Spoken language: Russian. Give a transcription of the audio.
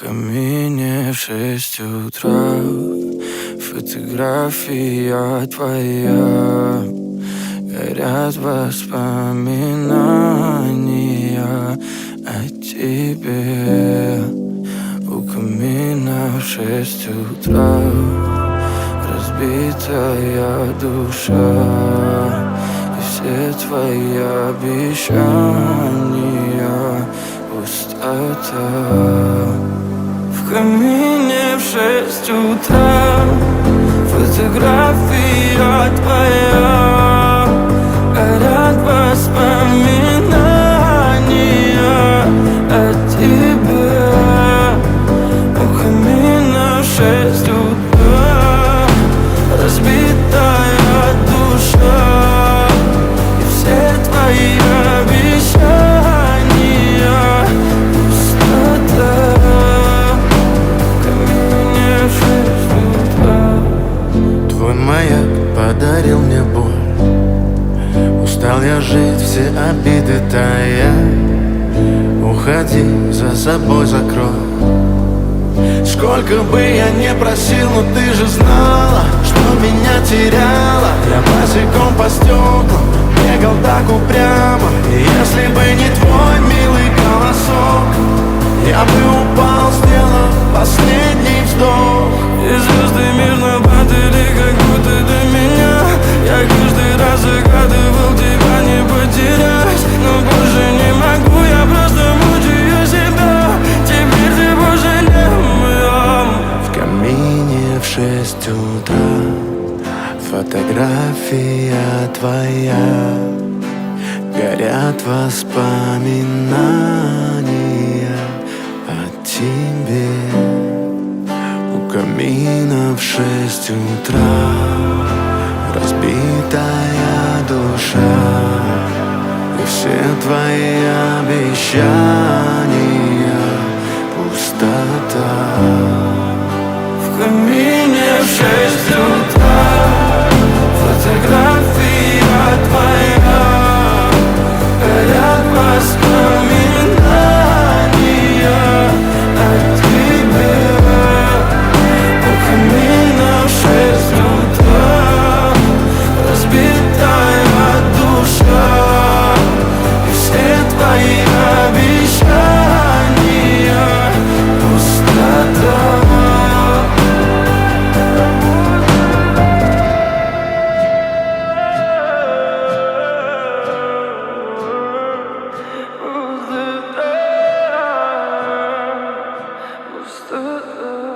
камине в 6 утра фотография твоя. Горят воспоминания о тебе. У камина в 6 утра разбитая душа, и все твои обещания пустота. В камине в 6 утра фотография твоя. Горят воспоминания о тебе. У камина в 6 утра разбитая душа, и все твои обещания пустота. В камине в 6 утра. Твой маяк подарил мне боль. Устал я жить, все обиды тая. Уходи, за собой закрой. Сколько бы я не просил, но ты же знала, что меня теряла. Я босиком по стеклам бегал так упрямо. И если бы не твой милый голосок, я бы упал, сделав последний вздох. И звезды мирно падали, как будто до меня. Я каждый раз загадывал тебя не потерять, но больше не могу, я просто мучаю себя. Теперь ты больше не моя. В камине в 6 утра фотография твоя. Горят воспоминания о тебе. У камина в 6 утра разбитая душа, и все твои обещания пустота. В камине в 6 утра фотография твоя. Горят воспоминания о тебе. У камина в 6 утра разбитая душа, и все твои обещания пустота. Пустота.